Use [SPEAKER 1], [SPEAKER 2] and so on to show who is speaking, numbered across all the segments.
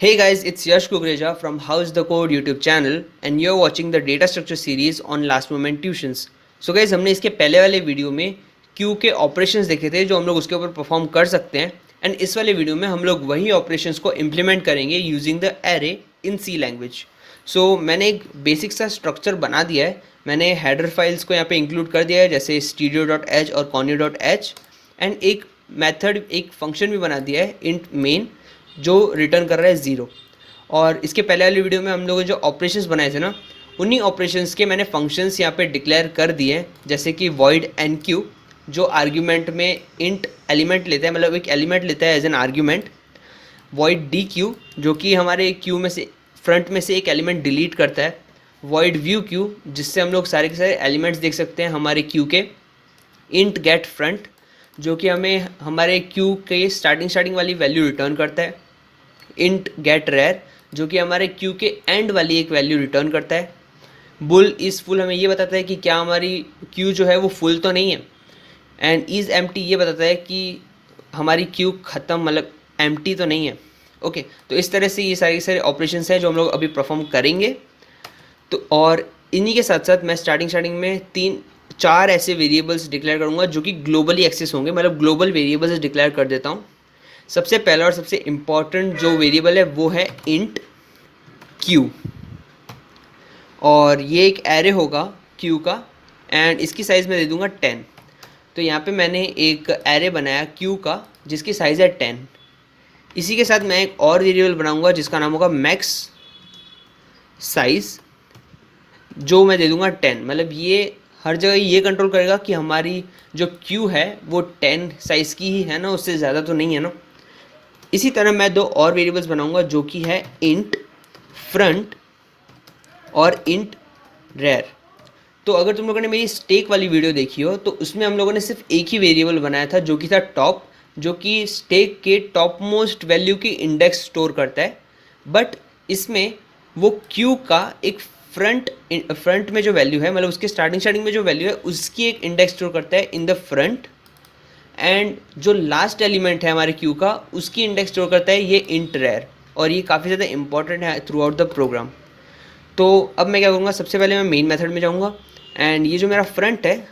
[SPEAKER 1] Hey guys, it's Yash Kugreja from How's the Code YouTube channel and you're watching the data structure series on last moment tuitions. So guys, हमने इसके पहले वाले video में Q के operations देखे थे जो हम लोग उसके ऊपर परफॉर्म कर सकते हैं एंड इस वाले वीडियो में हम लोग वही ऑपरेशंस को इम्प्लीमेंट करेंगे using the array in C language. So मैंने एक बेसिक सा स्ट्रक्चर बना दिया है. मैंने हेडर फाइल्स को यहाँ पे इंक्लूड कर दिया है जैसे stereo.h और conio.h एंड एक मेथड एक फंक्शन भी बना दिया है इंट मेन जो रिटर्न कर रहा है 0. और इसके पहले वाली वीडियो में हम लोगों ने जो ऑपरेशंस बनाए थे ना उन्हीं ऑपरेशंस के मैंने फंक्शंस यहाँ पे डिक्लेयर कर दिए हैं जैसे कि void nq जो आर्ग्यूमेंट में इंट एलिमेंट लेता है मतलब एक एलिमेंट लेता है as an argument. void dq जो कि हमारे क्यू में से फ्रंट में से एक एलिमेंट डिलीट करता है. void view q जिससे हम लोग सारे के सारे एलिमेंट्स देख सकते हैं हमारे क्यू के. int get front जो कि हमें हमारे क्यू के स्टार्टिंग वाली वैल्यू रिटर्न करता है. int get rare जो कि हमारे क्यू के एंड वाली एक वैल्यू रिटर्न करता है. बुल इज़ फुल हमें ये बताता है कि क्या हमारी क्यू जो है वो फुल तो नहीं है. एंड इज़ एम्प्टी ये बताता है कि हमारी क्यू ख़त्म मतलब एम्प्टी तो नहीं है. ओके तो इस तरह से ये सारे ऑपरेशंस हैं जो हम लोग अभी परफॉर्म करेंगे. तो और इन्हीं के साथ साथ मैं स्टार्टिंग में 3-4 ऐसे वेरिएबल्स डिक्लेयर करूँगा जो कि ग्लोबली एक्सेस होंगे मतलब ग्लोबल वेरिएबल्स डिक्लेयर कर देता हूँ. सबसे पहला और सबसे इम्पॉर्टेंट जो वेरिएबल है वो है इंट q और ये एक एरे होगा q का एंड इसकी साइज़ मैं दे दूँगा 10. तो यहाँ पे मैंने एक एरे बनाया q का जिसकी साइज़ है 10. इसी के साथ मैं एक और वेरिएबल बनाऊँगा जिसका नाम होगा मैक्स साइज़ जो मैं दे दूँगा 10. मतलब ये हर जगह ये कंट्रोल करेगा कि हमारी जो q है वो 10 साइज़ की ही है ना, उससे ज़्यादा तो नहीं है ना. इसी तरह मैं 2 और वेरिएबल्स बनाऊंगा जो कि है इंट फ्रंट और इंट रेयर. तो अगर तुम लोगों ने मेरी स्टेक वाली वीडियो देखी हो तो उसमें हम लोगों ने सिर्फ एक ही वेरिएबल बनाया था जो कि था टॉप जो कि स्टेक के टॉप मोस्ट वैल्यू की इंडेक्स स्टोर करता है. बट इसमें वो क्यू का एक फ्रंट में जो वैल्यू है मतलब उसके स्टार्टिंग में जो वैल्यू है उसकी एक इंडेक्स स्टोर करता है इन द फ्रंट एंड जो लास्ट एलिमेंट है हमारे क्यू का उसकी इंडेक्स स्टोर करता है ये इंट रेयर. और ये काफ़ी ज़्यादा इंपॉर्टेंट है थ्रू आउट द प्रोग्राम. तो अब मैं क्या करूँगा सबसे पहले मैं मेन मेथड में जाऊँगा एंड ये जो मेरा फ्रंट है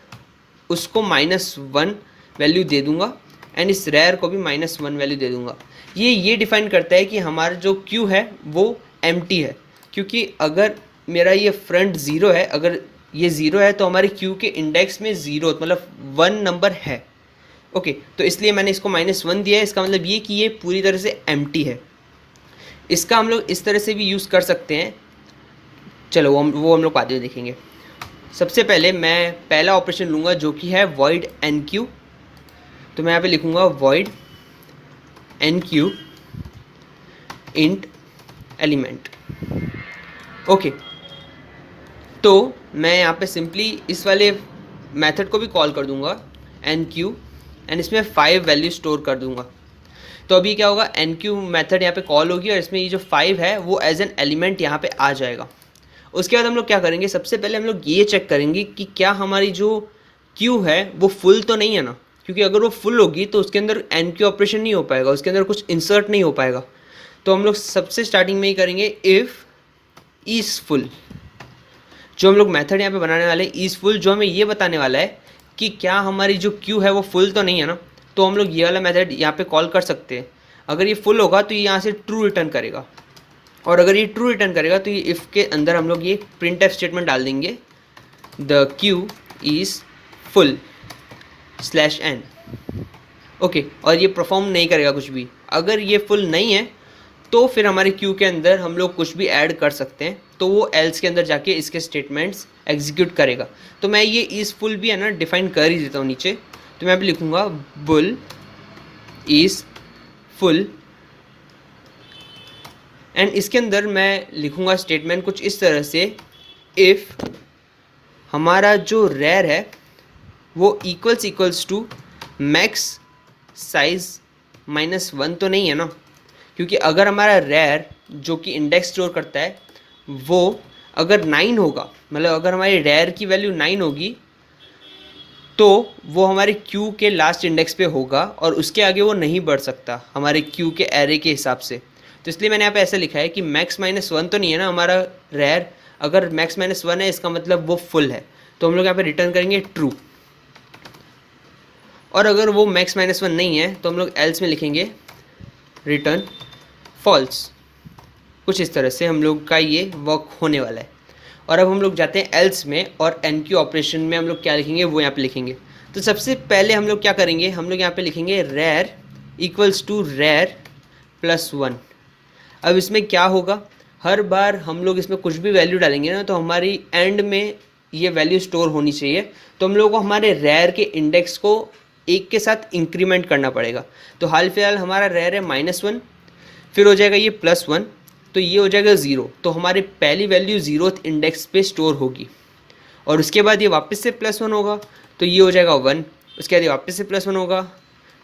[SPEAKER 1] उसको -1 वैल्यू दे दूँगा एंड इस रेयर को भी -1 वैल्यू दे दूँगा. ये डिफाइन करता है कि हमारा जो क्यू है वो एम्प्टी है क्योंकि अगर मेरा ये फ्रंट 0 है अगर ये 0 है तो हमारे क्यू के इंडेक्स में 0 मतलब 1 नंबर है. ओके तो इसलिए मैंने इसको -1 दिया है. इसका मतलब ये कि ये पूरी तरह से एम्प्टी है. इसका हम लोग इस तरह से भी यूज़ कर सकते हैं. चलो वो हम लोग बाद में देखेंगे. सबसे पहले मैं पहला ऑपरेशन लूँगा जो कि है void nq. तो मैं यहाँ पे लिखूँगा void nq int element. Okay तो मैं यहाँ पे सिंपली इस वाले मेथड को भी कॉल कर दूँगा nq एंड इसमें 5 वैल्यू स्टोर कर दूंगा. तो अभी क्या होगा nq मेथड यहाँ पे कॉल होगी और इसमें ये जो 5 है वो एज एन एलिमेंट यहाँ पे आ जाएगा. उसके बाद हम लोग क्या करेंगे सबसे पहले हम लोग ये चेक करेंगे कि क्या हमारी जो q है वो फुल तो नहीं है ना, क्योंकि अगर वो फुल होगी तो उसके अंदर nq ऑपरेशन नहीं हो पाएगा, उसके अंदर कुछ इंसर्ट नहीं हो पाएगा. तो हम लोग सबसे स्टार्टिंग में ही करेंगे इफ़ इज़ फुल. जो हम लोग मेथड यहाँ पे बनाने वाले इज़ फुल जो हमें ये बताने वाला है कि क्या हमारी जो क्यू है वो फुल तो नहीं है ना. तो हम लोग ये वाला मेथड यहाँ पे कॉल कर सकते हैं. अगर ये फुल होगा तो ये यहाँ से ट्रू रिटर्न करेगा और अगर ये ट्रू रिटर्न करेगा तो ये इफ़ के अंदर हम लोग ये प्रिंटफ स्टेटमेंट डाल देंगे the Q is full /n. Okay और ये परफॉर्म नहीं करेगा कुछ भी. अगर ये फुल नहीं है तो फिर हमारे क्यू के अंदर हम लोग कुछ भी ऐड कर सकते हैं तो वो एल्स के अंदर जाके इसके स्टेटमेंट्स एग्जीक्यूट करेगा. तो मैं ये इज़ फुल भी है ना डिफाइन कर ही देता हूँ नीचे. तो मैं भी लिखूँगा बुल इज़ फुल एंड इसके अंदर मैं लिखूँगा स्टेटमेंट कुछ इस तरह से इफ़ हमारा जो रेयर है वो इक्वल्स टू मैक्स साइज़ -1 तो नहीं है ना, क्योंकि अगर हमारा रेयर जो कि इंडेक्स स्टोर करता है वो अगर 9 होगा मतलब अगर हमारी रेयर की वैल्यू 9 होगी तो वो हमारे क्यू के लास्ट इंडेक्स पे होगा और उसके आगे वो नहीं बढ़ सकता हमारे क्यू के एरे के हिसाब से. तो इसलिए मैंने यहाँ पे ऐसे लिखा है कि मैक्स माइनस वन तो नहीं है ना हमारा रेयर, अगर मैक्स माइनस वन है इसका मतलब वो फुल है, तो हम लोग यहाँ पे रिटर्न करेंगे ट्रू। और अगर वो मैक्स माइनस वन नहीं है तो हम लोग एल्स में लिखेंगे रिटर्न फॉल्स। कुछ इस तरह से हम लोग का ये वर्क होने वाला है। और अब हम लोग जाते हैं एल्स में, और एन क्यू ऑपरेशन में हम लोग क्या लिखेंगे वो यहाँ पे लिखेंगे। तो सबसे पहले हम लोग क्या करेंगे, हम लोग यहाँ पे लिखेंगे rear equals to rear plus one. अब इसमें क्या होगा, हर बार हम लोग इसमें कुछ भी वैल्यू डालेंगे ना तो हमारी एंड में ये वैल्यू स्टोर होनी चाहिए। तो हम लोग को हमारे रेयर के इंडेक्स को एक के साथ इंक्रीमेंट करना पड़ेगा। तो हाल फिलहाल हमारा रेयर है -1, फिर हो जाएगा ये +1, तो ये हो जाएगा 0। तो हमारी पहली वैल्यू 0th इंडेक्स पे स्टोर होगी, और उसके बाद ये वापस से +1 होगा तो ये हो जाएगा 1, उसके बाद ये वापस से +1 होगा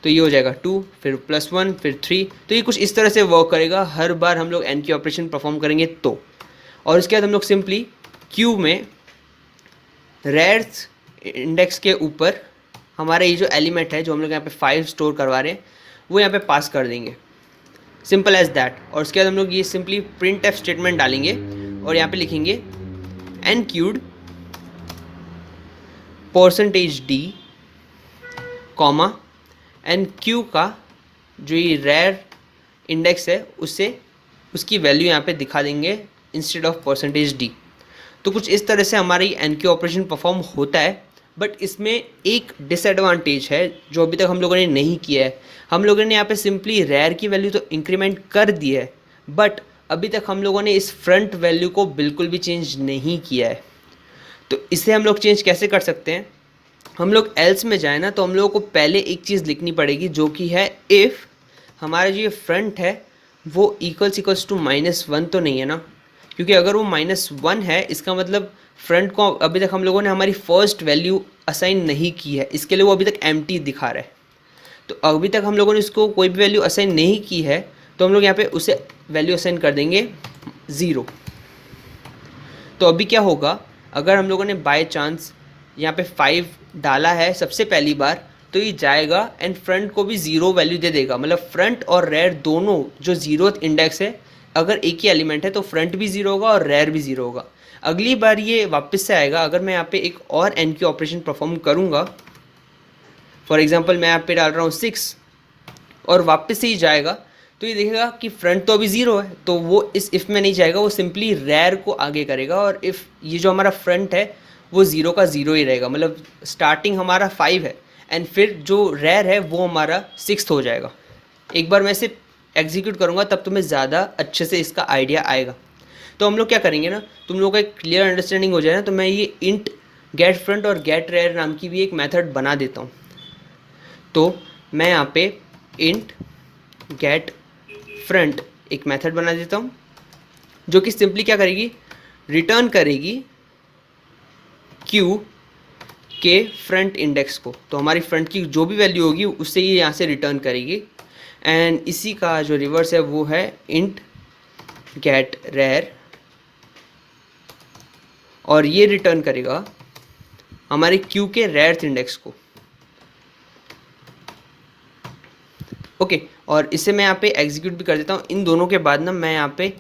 [SPEAKER 1] तो ये हो जाएगा 2, फिर +1, फिर 3। तो ये कुछ इस तरह से वर्क करेगा हर बार हम लोग एन की ऑपरेशन परफॉर्म करेंगे तो। और उसके बाद हम लोग सिंपली क्यू में रेयर्स इंडेक्स के ऊपर हमारा ये जो एलिमेंट है जो हम लोग यहाँ पे 5 स्टोर करवा रहे हैं वो यहाँ पे पास कर देंगे, सिंपल एज दैट। और उसके बाद हम लोग ये सिंपली प्रिंट एफ स्टेटमेंट डालेंगे और यहाँ पे लिखेंगे एनक्यूड %d कॉमा एन क्यू का जो ये रेयर इंडेक्स है उससे उसकी वैल्यू यहाँ पे दिखा देंगे इंस्टेड ऑफ %d। तो कुछ इस तरह से हमारी एन क्यू ऑपरेशन परफॉर्म होता है। बट इसमें एक डिसएडवांटेज है जो अभी तक हम लोगों ने नहीं किया है। हम लोगों ने यहाँ पे सिंपली रेयर की वैल्यू तो इंक्रीमेंट कर दी है, बट अभी तक हम लोगों ने इस फ्रंट वैल्यू को बिल्कुल भी चेंज नहीं किया है। तो इसे हम लोग चेंज कैसे कर सकते हैं, हम लोग एल्स में जाए ना तो हम लोगों को पहले एक चीज़ लिखनी पड़ेगी जो कि है इफ़ हमारा जो ये फ्रंट है वो इक्वल्स टू -1 तो नहीं है ना, क्योंकि अगर वो -1 है इसका मतलब फ्रंट को अभी तक हम लोगों ने हमारी फर्स्ट वैल्यू असाइन नहीं की है, इसके लिए वो अभी तक एम्प्टी दिखा रहा है। तो अभी तक हम लोगों ने इसको कोई भी वैल्यू असाइन नहीं की है तो हम लोग यहाँ पे उसे वैल्यू असाइन कर देंगे 0। तो अभी क्या होगा, अगर हम लोगों ने बाय चांस यहाँ पे 5 डाला है सबसे पहली बार तो ये जाएगा एंड फ्रंट को भी 0 वैल्यू दे देगा। मतलब फ्रंट और रेयर दोनों जो 0th इंडेक्स है, अगर एक ही एलिमेंट है तो फ्रंट भी 0 होगा और रेयर भी 0 होगा। अगली बार ये वापस से आएगा अगर मैं यहाँ पे एक और एन की ऑपरेशन परफॉर्म करूँगा। फॉर एग्जांपल मैं यहाँ पे डाल रहा हूँ 6 और वापस से ही जाएगा तो ये देखेगा कि फ्रंट तो अभी 0 है, तो वो इस इफ़ में नहीं जाएगा, वो सिंपली रेयर को आगे करेगा। और इफ़ ये जो हमारा फ्रंट है वो 0 का 0 ही रहेगा, मतलब स्टार्टिंग हमारा 5 है एंड फिर जो रेयर है वो हमारा 6th हो जाएगा। एक बार मैं इसे एग्जीक्यूट करूँगा तब तुम्हें ज़्यादा अच्छे से इसका आइडिया आएगा। तो हम लोग क्या करेंगे ना, तुम लोगों को एक क्लियर अंडरस्टैंडिंग हो जाए ना, तो मैं ये इंट गेट फ्रंट और गेट रेयर नाम की भी एक मेथड बना देता हूँ। तो मैं यहाँ पे इंट गेट फ्रंट एक मेथड बना देता हूँ जो कि सिंपली क्या करेगी, रिटर्न करेगी क्यू के फ्रंट इंडेक्स को। तो हमारी फ्रंट की जो भी वैल्यू होगी उससे ये यहाँ से रिटर्न करेगी। एंड इसी का जो रिवर्स है वो है इंट गेट रेयर, और ये रिटर्न करेगा हमारे क्यू के रेयर इंडेक्स को। ओके, और इसे मैं यहाँ पे एग्जीक्यूट भी कर देता हूँ। इन दोनों के बाद ना मैं यहाँ पे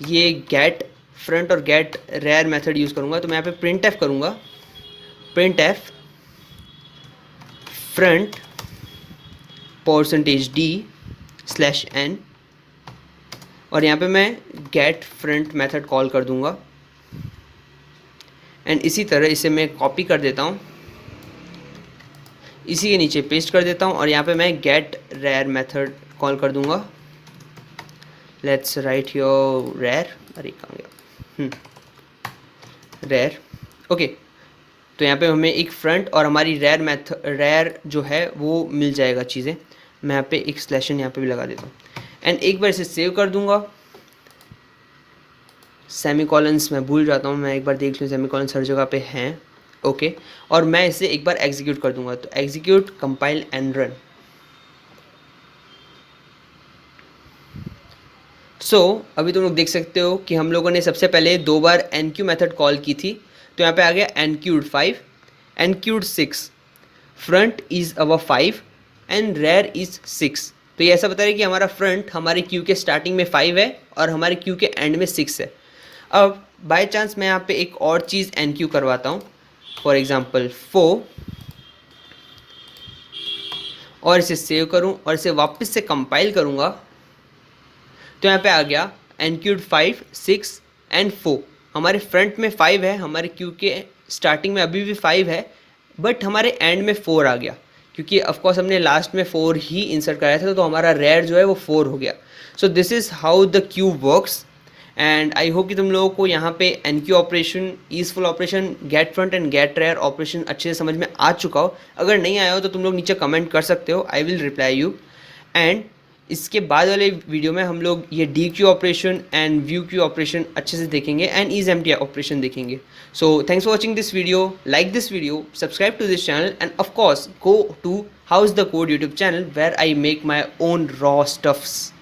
[SPEAKER 1] ये गेट फ्रंट और गेट रेयर मेथड यूज़ करूँगा। तो मैं यहाँ पे प्रिंट एफ करूँगा, प्रिंट एफ फ्रंट %d/n, और यहाँ पे मैं गेट फ्रंट मेथड कॉल कर दूँगा। एंड इसी तरह इसे मैं कॉपी कर देता हूँ, इसी के नीचे पेस्ट कर देता हूँ, और यहाँ पे मैं गेट रेयर मेथड कॉल कर दूँगा। लेट्स राइट योर रेयर, अरे कहाँ गया, रेयर। ओके, तो यहाँ पे हमें एक फ्रंट और हमारी रेयर जो है वो मिल जाएगा चीज़ें। मैं यहाँ पे एक स्लैशन यहाँ पे भी लगा देता हूँ एंड एक बार इसे सेव कर दूँगा। सेमीकॉलन्स मैं भूल जाता हूँ, मैं एक बार देख लूँ सेमीकॉलन्स हर जगह पे हैं। ओके, और मैं इसे एक बार एग्जीक्यूट कर दूंगा। तो एग्जीक्यूट कंपाइल एंड रन। अभी तुम लोग देख सकते हो कि हम लोगों ने सबसे पहले 2 बार एनक्यू मेथड कॉल की थी। तो यहाँ पे आ गया enqueued 5, enqueued 6, front is our 5 and rear is 6। तो ये ऐसा बता रहा है कि हमारा फ्रंट हमारे क्यू के स्टार्टिंग में 5 है और हमारे क्यू के एंड में 6 है। अब बाय चांस मैं यहाँ पे एक और चीज़ एन क्यू करवाता हूँ, फॉर एग्जाम्पल 4, और इसे सेव करूँ और इसे वापस से कंपाइल करूँगा तो यहाँ पे आ गया एन क्यूड 5, 6 एंड 4। हमारे फ्रंट में 5 है, हमारे क्यू के स्टार्टिंग में अभी भी 5 है, बट हमारे एंड में 4 आ गया, क्योंकि ऑफकोर्स हमने लास्ट में 4 ही इंसर्ट कराया था, तो हमारा रेयर जो है वो 4 हो गया। So this is how the queue works. And I hope कि तुम लोगों को यहाँ पे enqueue operation, is full operation, get front and get rear operation अच्छे से समझ में आ चुका हो। अगर नहीं आया हो तो तुम लोग नीचे कमेंट कर सकते हो, I will reply you. And इसके बाद वाले वीडियो में हम लोग ये dequeue operation and view queue operation अच्छे से देखेंगे एंड इज एम्प्टी ऑपरेशन देखेंगे। So thanks for watching this video, like this video, subscribe to this channel, and of course go to how is the code YouTube channel where I make my own raw stuffs.